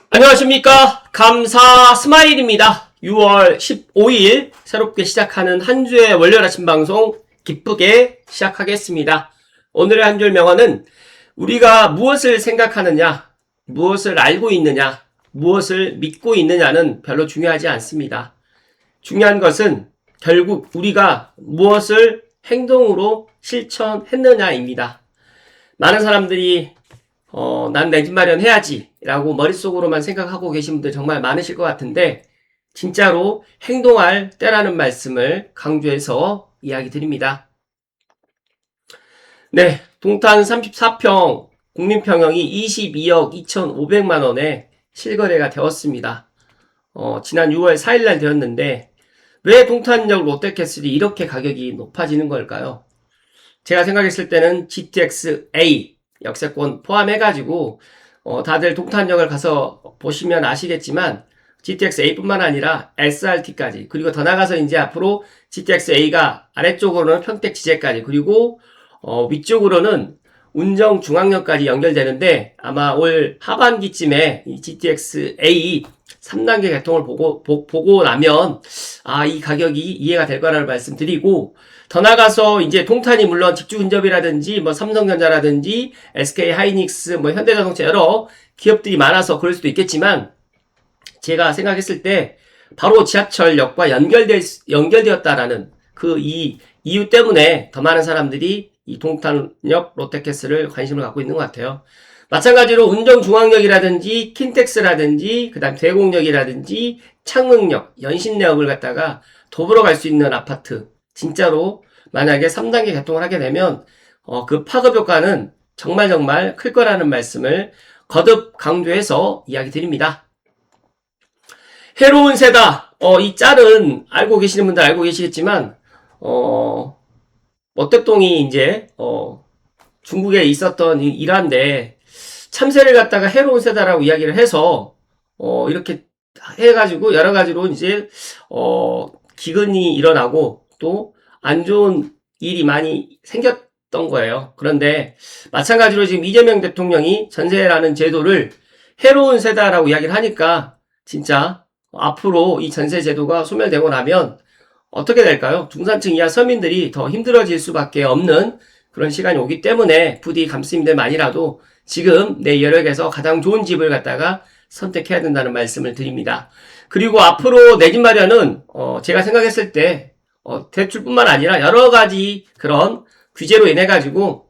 안녕하십니까. 감사 스마일입니다. 6월 15일 새롭게 시작하는 한 주의 월요일 아침 방송 기쁘게 시작하겠습니다. 오늘의 한 줄 명언은 우리가 무엇을 생각하느냐, 무엇을 알고 있느냐, 무엇을 믿고 있느냐는 별로 중요하지 않습니다. 중요한 것은 결국 우리가 무엇을 행동으로 실천했느냐입니다. 많은 사람들이 난 내 집 마련해야지 라고 머릿속으로만 생각하고 계신 분들 정말 많으실 것 같은데 진짜로 행동할 때라는 말씀을 강조해서 이야기 드립니다. 네, 동탄 34평 국민평형이 22억 2,500만 원에 실거래가 되었습니다. 지난 6월 4일날 되었는데 왜 동탄역 롯데캐슬이 이렇게 가격이 높아지는 걸까요? 제가 생각했을 때는 GTX A 역세권 포함해가지고 다들 동탄역을 가서 보시면 아시겠지만 GTX A뿐만 아니라 SRT까지 그리고 더 나가서 이제 앞으로 GTX A가 아래쪽으로는 평택 지제까지 그리고 위쪽으로는 운정중앙역까지 연결되는데 아마 올 하반기쯤에 이 GTX A 3단계 개통을 보고 나면 이 가격이 이해가 될 거라는 말씀드리고 더 나가서 이제 동탄이 물론 직주근접이라든지 뭐 삼성전자라든지 SK 하이닉스 뭐 현대자동차 여러 기업들이 많아서 그럴 수도 있겠지만 제가 생각했을 때 바로 지하철역과 연결되었다라는 그 이유 때문에 더 많은 사람들이 이 동탄역 롯데캐슬을 관심을 갖고 있는 것 같아요. 마찬가지로 운정중앙역이라든지 킨텍스라든지 그다음 대곡역이라든지 창릉역, 연신내역을 갖다가 도보로 갈 수 있는 아파트 진짜로 만약에 3단계 개통을 하게 되면 그 파급 효과는 정말 클 거라는 말씀을 거듭 강조해서 이야기 드립니다. 해로운 새다. 이 짤은 알고 계시는 분들 알고 계시겠지만 머택동이 이제 중국에 있었던 일화인데 참새를 갖다가 해로운 새다라고 이야기를 해서 이렇게 해가지고 여러 가지로 이제 기근이 일어나고 또 안 좋은 일이 많이 생겼던 거예요. 그런데 마찬가지로 지금 이재명 대통령이 전세라는 제도를 해로운 세다라고 이야기를 하니까 진짜 앞으로 이 전세 제도가 소멸되고 나면 어떻게 될까요? 중산층 이하 서민들이 더 힘들어질 수밖에 없는 그런 시간이 오기 때문에 부디 감스님들만이라도 지금 내 여력에서 가장 좋은 집을 갖다가 선택해야 된다는 말씀을 드립니다. 그리고 앞으로 내 집 마련은 제가 생각했을 때 대출뿐만 아니라 여러 가지 그런 규제로 인해 가지고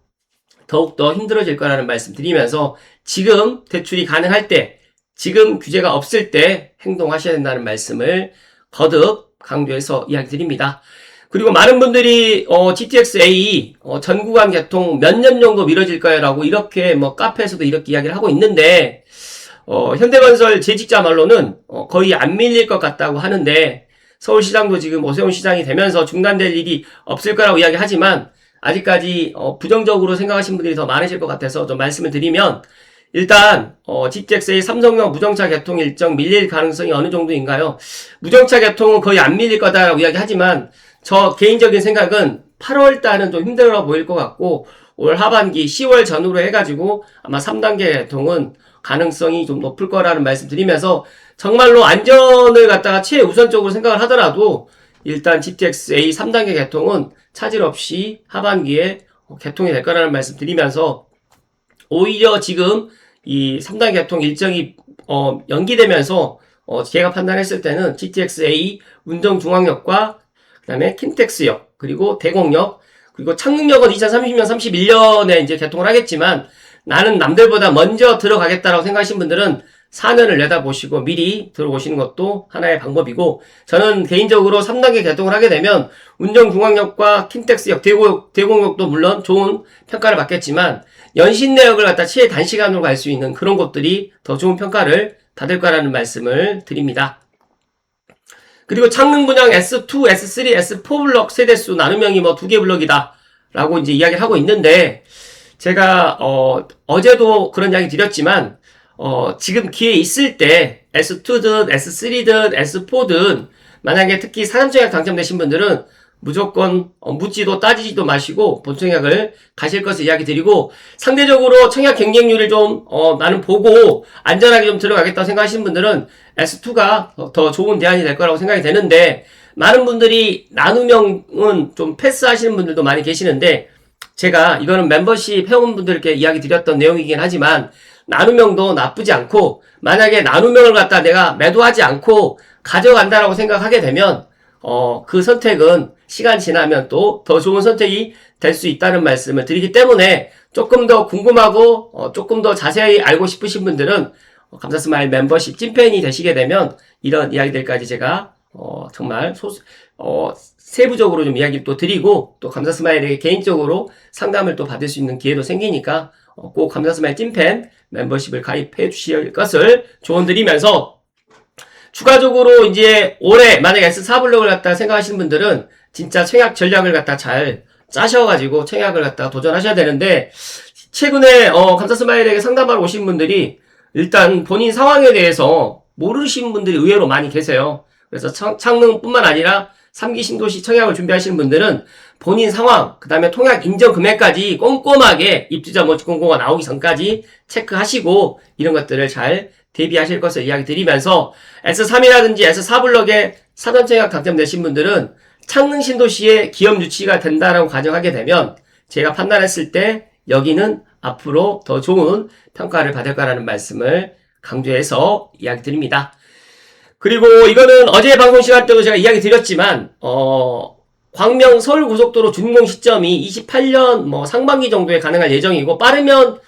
더욱더 힘들어질 거라는 말씀 드리면서 지금 대출이 가능할 때 지금 규제가 없을 때 행동하셔야 된다는 말씀을 거듭 강조해서 이야기 드립니다. 그리고 많은 분들이 GTX A 전 구간 개통 몇 년 정도 미뤄질까요? 라고 이렇게 뭐 카페에서도 이렇게 이야기를 하고 있는데 현대건설 재직자 말로는 거의 안 밀릴 것 같다고 하는데 서울시장도 지금 오세훈 시장이 되면서 중단될 일이 없을 거라고 이야기하지만 아직까지 부정적으로 생각하시는 분들이 더 많으실 것 같아서 좀 말씀을 드리면 일단 GTX-A 삼성역 무정차 개통 일정 밀릴 가능성이 어느 정도인가요? 무정차 개통은 거의 안 밀릴 거다라고 이야기하지만 저 개인적인 생각은 8월달은 좀 힘들어 보일 것 같고 올 하반기 10월 전후로 해가지고 아마 3단계 개통은 가능성이 좀 높을 거라는 말씀 드리면서 정말로 안전을 갖다가 최우선적으로 생각을 하더라도 일단 GTX-A 3단계 개통은 차질 없이 하반기에 개통이 될 거라는 말씀 드리면서 오히려 지금 이 3단계 개통 일정이 연기되면서 제가 판단했을 때는 GTX-A 운정중앙역과 그 다음에 킨텍스역 그리고 대곡역 그리고 창릉역은 2030년 31년에 이제 개통을 하겠지만 나는 남들보다 먼저 들어가겠다라고 생각하시는 분들은 4년을 내다보시고 미리 들어오시는 것도 하나의 방법이고 저는 개인적으로 3단계 개통을 하게 되면 운정중앙역과 킨텍스역, 대곡역도 물론 좋은 평가를 받겠지만 연신내역을 갖다 최단시간으로 갈 수 있는 그런 곳들이 더 좋은 평가를 받을 거라는 말씀을 드립니다. 그리고 창릉 분양 S2, S3, S4 블럭 세대수 나눔형이 뭐 2개 블럭이다 라고 이제 이야기를 하고 있는데 제가 어제도 그런 이야기 드렸지만 지금 기회 있을 때 S2든 S3든 S4든 만약에 특히 사전청약 당첨되신 분들은 무조건 묻지도 따지지도 마시고 본청약을 가실 것을 이야기 드리고, 상대적으로 청약 경쟁률을 좀 나는 보고 안전하게 좀 들어가겠다고 생각하시는 분들은 S2가 더 좋은 대안이 될 거라고 생각이 되는데, 많은 분들이 나눔형은 좀 패스하시는 분들도 많이 계시는데, 제가 이거는 멤버십 회원분들께 이야기 드렸던 내용이긴 하지만, 나눔형도 나쁘지 않고, 만약에 나눔형을 갖다 내가 매도하지 않고 가져간다라고 생각하게 되면 그 선택은 시간 지나면 또 더 좋은 선택이 될 수 있다는 말씀을 드리기 때문에, 조금 더 궁금하고 조금 더 자세히 알고 싶으신 분들은 감사스마일 멤버십 찐팬이 되시게 되면 이런 이야기들까지 제가 정말 세부적으로 좀 이야기 또 드리고, 또 감사스마일에게 개인적으로 상담을 또 받을 수 있는 기회도 생기니까 꼭 감사스마일 찐팬 멤버십을 가입해 주실 것을 조언드리면서, 추가적으로 이제 올해 만약에 S4 블록을 갖다 생각하시는 분들은 진짜 청약 전략을 갖다 잘 짜셔가지고 청약을 갖다 도전하셔야 되는데, 최근에 감사스마일에게 상담하러 오신 분들이 일단 본인 상황에 대해서 모르시는 분들이 의외로 많이 계세요. 그래서 창능뿐만 아니라 3기 신도시 청약을 준비하시는 분들은 본인 상황, 그 다음에 통약 인정 금액까지 꼼꼼하게 입주자 모집공고가 나오기 전까지 체크하시고 이런 것들을 잘 대비하실 것을 이야기 드리면서, S3이라든지 S4 블럭에 사전청약 당첨되신 분들은 창릉 신도시에 기업 유치가 된다라고 가정하게 되면, 제가 판단했을 때 여기는 앞으로 더 좋은 평가를 받을 거라는 말씀을 강조해서 이야기 드립니다. 그리고 이거는 어제 방송 시간 때도 제가 이야기 드렸지만, 광명 서울고속도로 준공 시점이 28년 상반기 정도에 가능할 예정이고, 빠르면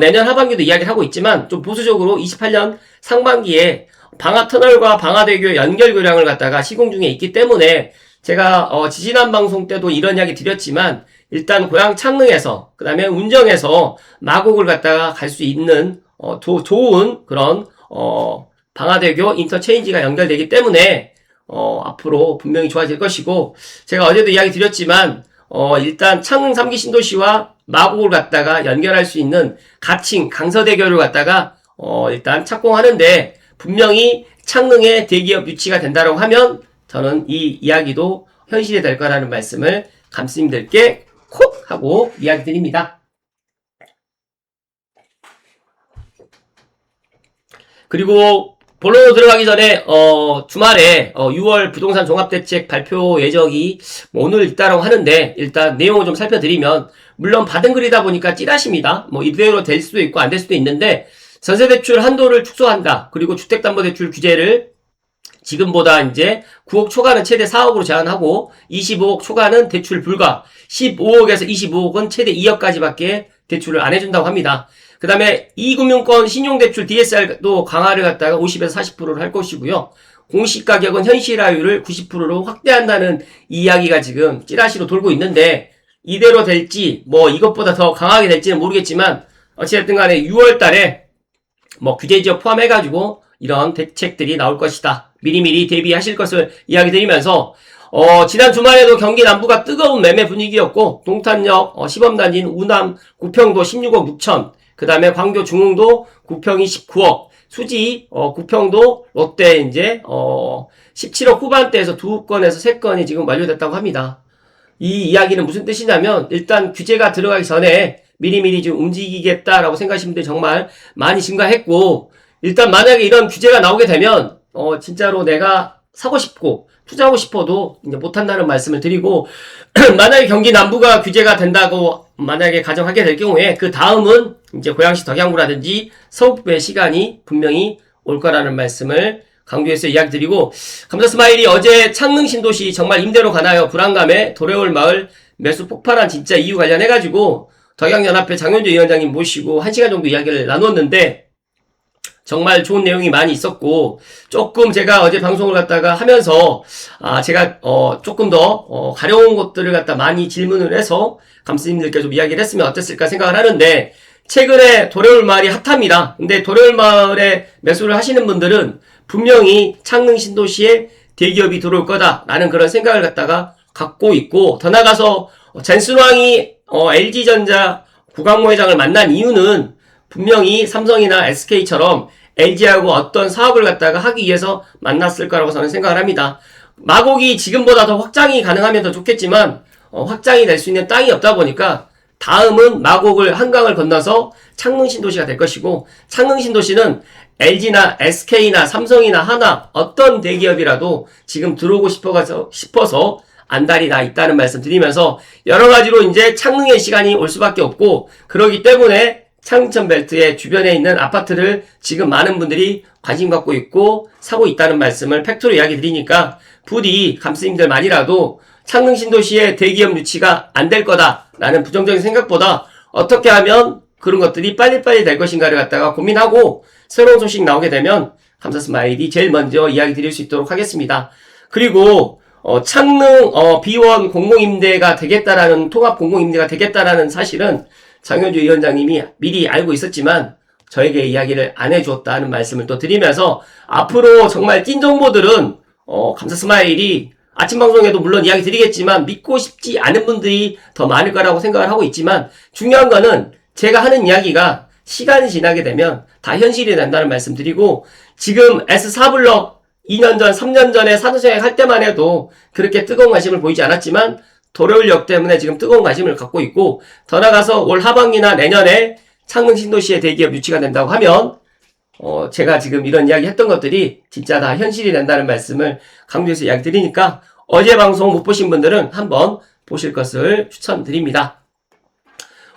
내년 하반기도 이야기를 하고 있지만, 좀 보수적으로 28년 상반기에 방화터널과 방화대교 연결 교량을 갖다가 시공 중에 있기 때문에, 제가 지지난 방송 때도 이런 이야기 드렸지만, 일단 고향 창릉에서, 그 다음에 운정에서 마곡을 갖다가 갈 수 있는 좋은 그런 방화대교 인터체인지가 연결되기 때문에 앞으로 분명히 좋아질 것이고, 제가 어제도 이야기 드렸지만 일단 창릉 3기 신도시와 마곡을 갖다가 연결할 수 있는 가칭 강서대교를 갖다가 일단 착공하는데, 분명히 창릉에 대기업 유치가 된다고 하면 저는 이 이야기도 현실이 될 거라는 말씀을 감스님들께 콕 하고 이야기 드립니다. 그리고 본론으로 들어가기 전에 주말에 6월 부동산 종합대책 발표 예정이 오늘 있다라고 하는데, 일단 내용을 좀 살펴드리면, 물론 받은 글이다 보니까 찌라십니다. 이대로 될 수도 있고 안 될 수도 있는데, 전세대출 한도를 축소한다. 그리고 주택담보대출 규제를 지금보다 이제 9억 초과는 최대 4억으로 제한하고 25억 초과는 대출 불가, 15억에서 25억은 최대 2억까지밖에 대출을 안 해준다고 합니다. 그 다음에 이금융권 신용대출 DSR도 강화를 갖다가 50에서 40%를 할 것이고요. 공시가격은 현실화율을 90%로 확대한다는 이야기가 지금 찌라시로 돌고 있는데, 이대로 될지 이것보다 더 강하게 될지는 모르겠지만, 어찌됐든 간에 6월 달에 규제 지역 포함해가지고 이런 대책들이 나올 것이다. 미리미리 대비하실 것을 이야기 드리면서, 지난 주말에도 경기 남부가 뜨거운 매매 분위기였고, 동탄역 시범단지인 우남 구평도 16억 6천, 그 다음에 광교 중흥도 구평이 19억, 수지 구평도 롯데 이제 17억 후반대에서 2건에서 3건이 지금 완료됐다고 합니다. 이 이야기는 무슨 뜻이냐면, 일단 규제가 들어가기 전에 미리미리 좀 움직이겠다라고 생각하시는 분들이 정말 많이 증가했고, 일단 만약에 이런 규제가 나오게 되면 진짜로 내가 사고 싶고 투자하고 싶어도 이제 못한다는 말씀을 드리고, 만약에 경기 남부가 규제가 된다고 만약에 가정하게 될 경우에, 그 다음은 이제 고양시 덕양구라든지 서북부의 시간이 분명히 올 거라는 말씀을 강조해서 이야기 드리고, 감사스마일이 어제 창릉 신도시 정말 임대로 가나요? 불안감에 도래올 마을 매수 폭발한 진짜 이유 관련해가지고 덕양연합회 장현주 위원장님 모시고 1시간 정도 이야기를 나눴는데, 정말 좋은 내용이 많이 있었고, 조금 제가 어제 방송을 갖다가 하면서 제가 조금 더 가려운 것들을 갖다 많이 질문을 해서 감스님들께 좀 이야기를 했으면 어땠을까 생각을 하는데, 최근에 도래올 마을이 핫합니다. 근데 도래올 마을에 매수를 하시는 분들은 분명히 창릉 신도시에 대기업이 들어올 거다라는 그런 생각을 갖다가 갖고 있고, 더 나가서 젠순왕이 LG전자 구광모 회장을 만난 이유는 분명히 삼성이나 SK처럼 LG하고 어떤 사업을 갖다가 하기 위해서 만났을 거라고 저는 생각을 합니다. 마곡이 지금보다 더 확장이 가능하면 더 좋겠지만 확장이 될 수 있는 땅이 없다 보니까 다음은 마곡을 한강을 건너서 창릉신도시가 될 것이고, 창릉신도시는 LG나 SK나 삼성이나 하나 어떤 대기업이라도 지금 들어오고 싶어서 안달이 나 있다는 말씀 드리면서, 여러 가지로 이제 창릉의 시간이 올 수밖에 없고, 그러기 때문에 창릉천 벨트의 주변에 있는 아파트를 지금 많은 분들이 관심 갖고 있고 사고 있다는 말씀을 팩트로 이야기 드리니까, 부디 감스님들만이라도 창릉 신도시의 대기업 유치가 안 될 거다라는 부정적인 생각보다 어떻게 하면 그런 것들이 빨리빨리 될 것인가를 갖다가 고민하고, 새로운 소식 나오게 되면 감사 스마일이 제일 먼저 이야기 드릴 수 있도록 하겠습니다. 그리고 창릉 B1 공공임대가 되겠다라는, 통합 공공임대가 되겠다라는 사실은 장현주 위원장님이 미리 알고 있었지만 저에게 이야기를 안 해주었다는 말씀을 또 드리면서, 앞으로 정말 찐 정보들은 감사 스마일이 아침 방송에도 물론 이야기 드리겠지만 믿고 싶지 않은 분들이 더 많을 거라고 생각을 하고 있지만, 중요한 거는 제가 하는 이야기가 시간이 지나게 되면 다 현실이 된다는 말씀 드리고, 지금 S4블럭 2년 전, 3년 전에 사도정액 할 때만 해도 그렇게 뜨거운 관심을 보이지 않았지만 도로울역 때문에 지금 뜨거운 관심을 갖고 있고, 더 나가서 올 하반기나 내년에 창릉 신도시의 대기업 유치가 된다고 하면 제가 지금 이런 이야기 했던 것들이 진짜 다 현실이 된다는 말씀을 강조해서 이야기 드리니까, 어제 방송 못 보신 분들은 한번 보실 것을 추천드립니다.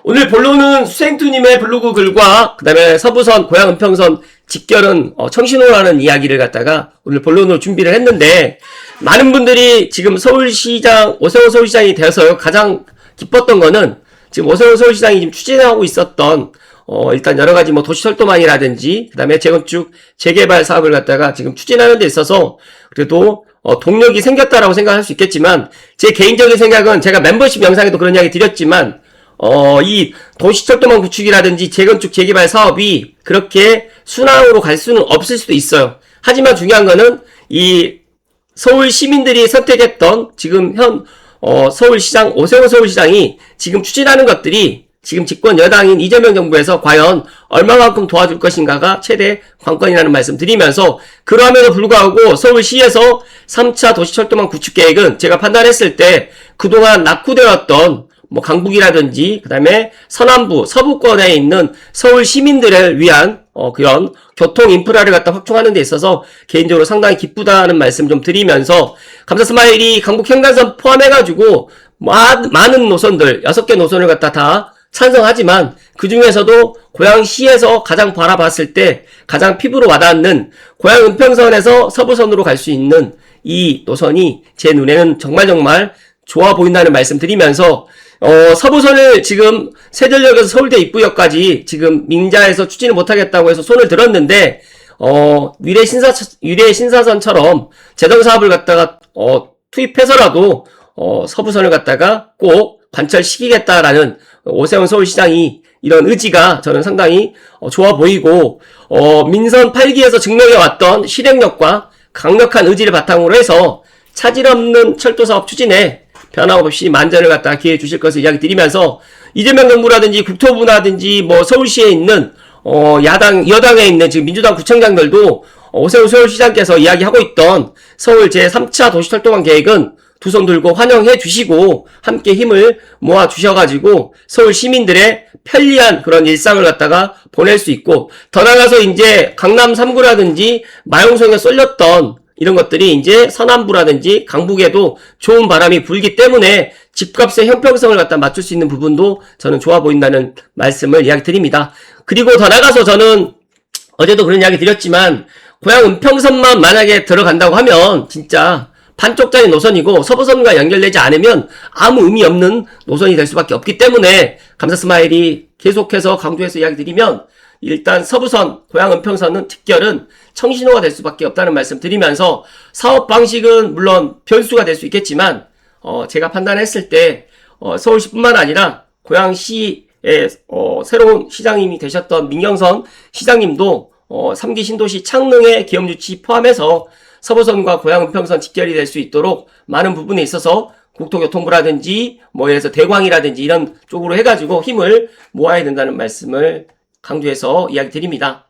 오늘 본론은 수생투님의 블로그 글과 그 다음에 서부선 고양 은평선 직결은 청신호라는 이야기를 갖다가 오늘 본론으로 준비를 했는데, 많은 분들이 지금 서울시장, 오세훈 서울시장이 되어서 가장 기뻤던 거는, 지금 오세훈 서울시장이 지금 추진하고 있었던 일단 여러 가지 도시철도망이라든지 그 다음에 재건축 재개발 사업을 갖다가 지금 추진하는 데 있어서 그래도 동력이 생겼다라고 생각할 수 있겠지만, 제 개인적인 생각은 제가 멤버십 영상에도 그런 이야기 드렸지만, 이 도시철도망 구축이라든지 재건축 재개발 사업이 그렇게 순항으로 갈 수는 없을 수도 있어요. 하지만 중요한 거는 이 서울 시민들이 선택했던 지금 서울시장, 오세훈 서울시장이 지금 추진하는 것들이 지금 집권 여당인 이재명 정부에서 과연 얼마만큼 도와줄 것인가가 최대 관건이라는 말씀 드리면서, 그럼에도 불구하고 서울시에서 3차 도시철도망 구축 계획은 제가 판단했을 때 그동안 낙후되었던 강북이라든지 그 다음에 서남부, 서부권에 있는 서울 시민들을 위한 그런 교통 인프라를 갖다 확충하는 데 있어서 개인적으로 상당히 기쁘다는 말씀 좀 드리면서, 감사 스마일이 강북 횡단선 포함해가지고 많은 노선들, 6개 노선을 갖다 다 찬성하지만, 그 중에서도 고양시에서 가장 바라봤을 때 가장 피부로 와닿는 고양 은평선에서 서부선으로 갈 수 있는 이 노선이 제 눈에는 정말 좋아 보인다는 말씀 드리면서, 서부선을 지금 세전역에서 서울대 입구역까지 지금 민자에서 추진을 못하겠다고 해서 손을 들었는데, 위례 신사선처럼 재정사업을 갖다가 투입해서라도 서부선을 갖다가 꼭 관철시키겠다라는 오세훈 서울시장이 이런 의지가 저는 상당히 좋아 보이고, 민선 8기에서 증명해왔던 실행력과 강력한 의지를 바탕으로 해서 차질 없는 철도사업 추진에 변함없이 만전을 갖다 기회해 주실 것을 이야기 드리면서, 이재명 정부라든지 국토부라든지 서울시에 있는 여당에 있는 지금 민주당 구청장들도 오세훈 서울시장께서 이야기하고 있던 서울 제3차 도시철도망 계획은 두 손 들고 환영해 주시고 함께 힘을 모아 주셔가지고 서울 시민들의 편리한 그런 일상을 갖다가 보낼 수 있고, 더 나아가서 이제 강남 3구라든지 마용성에 쏠렸던 이런 것들이 이제 서남부라든지 강북에도 좋은 바람이 불기 때문에 집값의 형평성을 갖다 맞출 수 있는 부분도 저는 좋아 보인다는 말씀을 이야기 드립니다. 그리고 더 나아가서 저는 어제도 그런 이야기 드렸지만, 고양 은평선만 만약에 들어간다고 하면 진짜 반쪽짜리 노선이고 서부선과 연결되지 않으면 아무 의미 없는 노선이 될 수밖에 없기 때문에, 감사 스마일이 계속해서 강조해서 이야기 드리면, 일단 서부선, 고양 은평선은 직결은 청신호가 될 수밖에 없다는 말씀 드리면서, 사업 방식은 물론 변수가 될 수 있겠지만 제가 판단했을 때 서울시뿐만 아니라 고양시의 새로운 시장님이 되셨던 민경선 시장님도 3기 신도시 창릉의 기업 유치 포함해서 서부선과 고양 은평선 직결이 될 수 있도록 많은 부분에 있어서 국토교통부라든지 예를 들어서 대광이라든지 이런 쪽으로 해가지고 힘을 모아야 된다는 말씀을 강조해서 이야기 드립니다.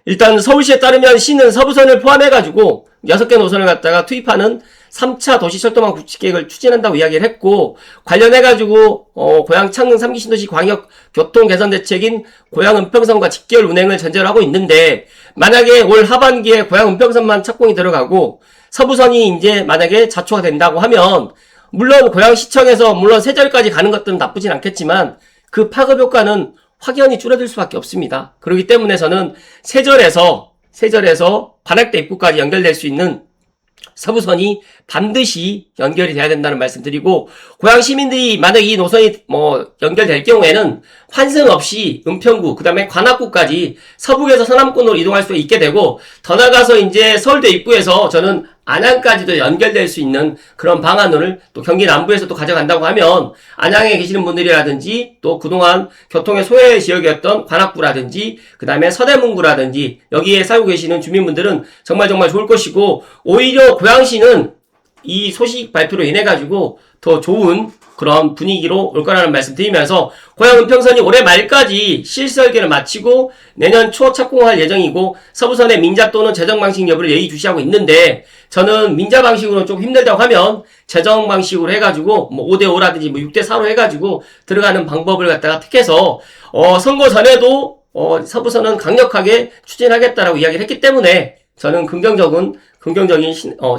일단 서울시에 따르면 시는 서부선을 포함해가지고 6개 노선을 갖다가 투입하는 3차 도시철도망 구축계획을 추진한다고 이야기를 했고, 관련해가지고, 고양 창릉 3기 신도시 광역 교통 개선 대책인 고양 은평선과 직결 운행을 전제로 하고 있는데, 만약에 올 하반기에 고양 은평선만 착공이 들어가고, 서부선이 이제 만약에 자초가 된다고 하면, 물론 고양시청에서 물론 세절까지 가는 것들은 나쁘진 않겠지만, 그 파급 효과는 확연히 줄어들 수밖에 없습니다. 그렇기 때문에 저는 세절에서 관악대 입구까지 연결될 수 있는 서부선이 반드시 연결이 돼야 된다는 말씀드리고, 고양 시민들이 만약 이 노선이 연결될 경우에는 환승 없이 은평구, 그 다음에 관악구까지 서북에서 서남권으로 이동할 수 있게 되고, 더 나가서 이제 서울대 입구에서 저는 안양까지도 연결될 수 있는 그런 방안을 또 경기 남부에서 또 가져간다고 하면, 안양에 계시는 분들이라든지 또 그동안 교통의 소외 지역이었던 관악구라든지 그 다음에 서대문구라든지 여기에 살고 계시는 주민분들은 정말 좋을 것이고, 오히려 고양시는 이 소식 발표로 인해 가지고 더 좋은 그런 분위기로 올 거라는 말씀 드리면서, 고양 은평선이 올해 말까지 실설계를 마치고 내년 초 착공할 예정이고, 서부선의 민자 또는 재정 방식 여부를 예의주시하고 있는데, 저는 민자 방식으로 좀 힘들다고 하면 재정 방식으로 해가지고 5대5라든지 6대4로 해가지고 들어가는 방법을 갖다가 택해서 선거 전에도 서부선은 강력하게 추진하겠다라고 이야기를 했기 때문에 저는 긍정적인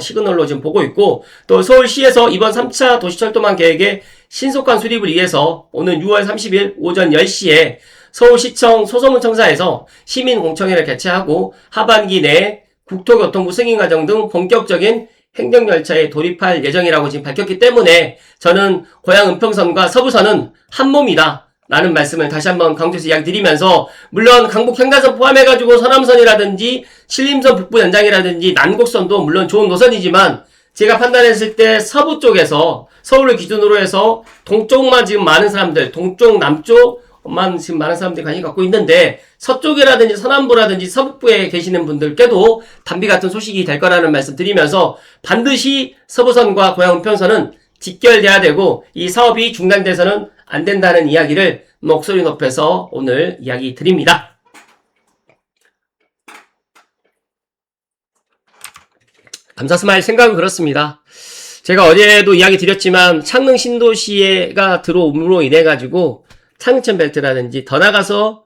시그널로 지금 보고 있고, 또 서울시에서 이번 3차 도시철도망 계획의 신속한 수립을 위해서 오는 6월 30일 오전 10시에 서울시청 소소문청사에서 시민공청회를 개최하고 하반기 내에 국토교통부 승인과정 등 본격적인 행정열차에 돌입할 예정이라고 지금 밝혔기 때문에, 저는 고양 은평선과 서부선은 한 몸이다 라는 말씀을 다시 한번 강조해서 이야기 드리면서, 물론 강북 횡단선 포함해가지고 서남선이라든지 신림선 북부 연장이라든지 난곡선도 물론 좋은 노선이지만, 제가 판단했을 때 서부 쪽에서 서울을 기준으로 해서 동쪽만 지금 많은 사람들, 동쪽 남쪽만 지금 많은 사람들이 관심 갖고 있는데, 서쪽이라든지 서남부라든지 서북부에 계시는 분들께도 단비 같은 소식이 될 거라는 말씀 드리면서, 반드시 서부선과 고양 은평선은 직결돼야 되고 이 사업이 중단돼서는 안 된다는 이야기를 목소리 높여서 오늘 이야기 드립니다. 감사 스마일 생각은 그렇습니다. 제가 어제도 이야기 드렸지만 창릉 신도시가 들어옴으로 인해 가지고 창릉천 벨트라든지 더 나가서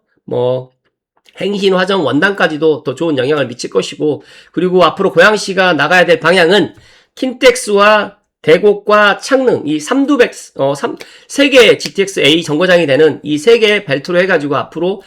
행신, 화정, 원당까지도 더 좋은 영향을 미칠 것이고, 그리고 앞으로 고양시가 나가야 될 방향은 킨텍스와 대곡과 창릉, 이 세 개의 GTX-A 정거장이 되는 이 세 개의 벨트로 해가지고 앞으로,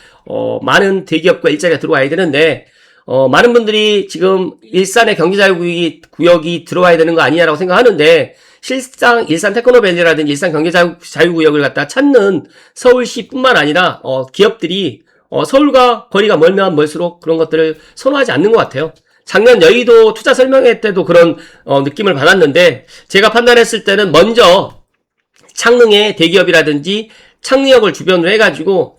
많은 대기업과 일자리가 들어와야 되는데, 많은 분들이 지금 일산의 경제자유구역이 들어와야 되는 거 아니냐라고 생각하는데, 실상 일산 테크노밸리라든지 일산 경제자유구역을 갖다 찾는 서울시뿐만 아니라, 기업들이, 서울과 거리가 멀면 멀수록 그런 것들을 선호하지 않는 것 같아요. 작년 여의도 투자 설명회 때도 그런 느낌을 받았는데, 제가 판단했을 때는 먼저 창릉의 대기업이라든지 창릉역을 주변으로 해가지고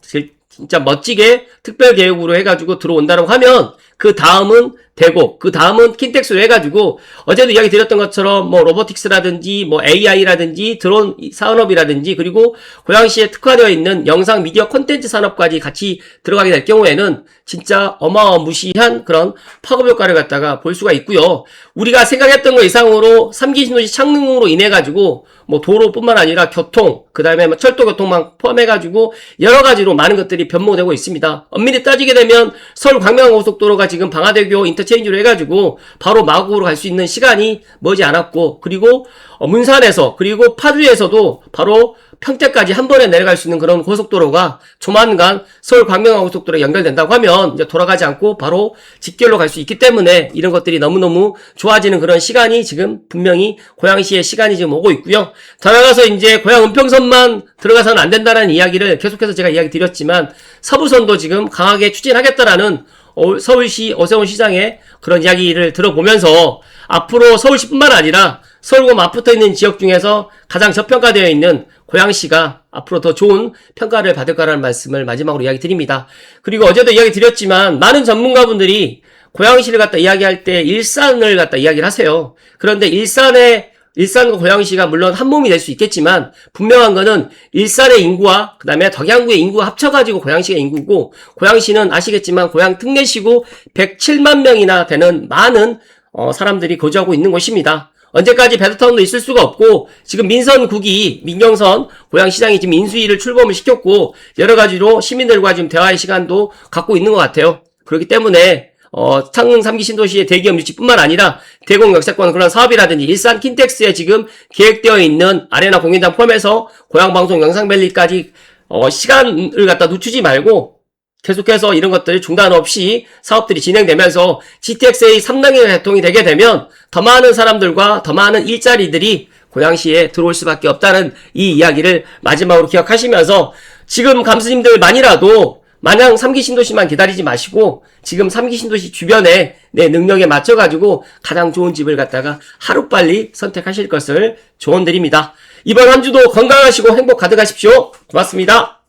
진짜 멋지게 특별 계획으로 해가지고 들어온다고 하면, 그 다음은 대곡, 그 다음은 킨텍스로 해가지고, 어제도 이야기 드렸던 것처럼 로보틱스라든지 AI라든지 드론 산업이라든지, 그리고 고양시에 특화되어 있는 영상 미디어 콘텐츠 산업까지 같이 들어가게 될 경우에는 진짜 어마무시한 그런 파급 효과를 갖다가 볼 수가 있고요. 우리가 생각했던 것 이상으로 3기 신도시 창릉으로 인해 가지고 도로뿐만 아니라 교통, 그 다음에 철도 교통망 포함해가지고 여러 가지로 많은 것들이 변모되고 있습니다. 엄밀히 따지게 되면 서울 광명고속도로가 지금 방화대교 인터체인지로 해가지고 바로 마곡으로 갈 수 있는 시간이 머지 않았고, 그리고 문산에서 그리고 파주에서도 바로 평택까지 한 번에 내려갈 수 있는 그런 고속도로가 조만간 서울 광명고속도로에 연결된다고 하면 이제 돌아가지 않고 바로 직결로 갈 수 있기 때문에, 이런 것들이 너무너무 좋아지는 그런 시간이 지금 분명히 고양시의 시간이 지금 오고 있고요. 더 나아가서 이제 고양 은평선만 들어가서는 안 된다는 이야기를 계속해서 제가 이야기 드렸지만, 서부선도 지금 강하게 추진하겠다라는 서울시 오세훈 시장의 그런 이야기를 들어보면서, 앞으로 서울시뿐만 아니라 서울과 맞붙어 있는 지역 중에서 가장 저평가되어 있는 고양시가 앞으로 더 좋은 평가를 받을 거라는 말씀을 마지막으로 이야기 드립니다. 그리고 어제도 이야기 드렸지만, 많은 전문가분들이 고양시를 갖다 이야기할 때 일산을 갖다 이야기를 하세요. 그런데 일산과 고양시가 물론 한 몸이 될 수 있겠지만, 분명한 거는 일산의 인구와 그 다음에 덕양구의 인구가 합쳐가지고 고양시가 인구고, 고양시는 아시겠지만 고양 특례시고 107만 명이나 되는 많은 사람들이 거주하고 있는 곳입니다. 언제까지 베드타운도 있을 수가 없고 지금 민선국이 민경선 고양시장이 지금 인수위를 출범을 시켰고 여러 가지로 시민들과 지금 대화의 시간도 갖고 있는 것 같아요. 그렇기 때문에 창릉 3기 신도시의 대기업 유치뿐만 아니라 대공 역세권 그런 사업이라든지 일산 킨텍스에 지금 계획되어 있는 아레나 공연장 포함해서 고양방송 영상밸리까지 시간을 갖다 늦추지 말고 계속해서 이런 것들 중단 없이 사업들이 진행되면서 GTX-A 3단계 개통이 되게 되면 더 많은 사람들과 더 많은 일자리들이 고양시에 들어올 수밖에 없다는 이 이야기를 마지막으로 기억하시면서 지금 감스님들만이라도 마냥 3기 신도시만 기다리지 마시고 지금 3기 신도시 주변에 내 능력에 맞춰가지고 가장 좋은 집을 갖다가 하루빨리 선택하실 것을 조언드립니다. 이번 한 주도 건강하시고 행복 가득하십시오. 고맙습니다.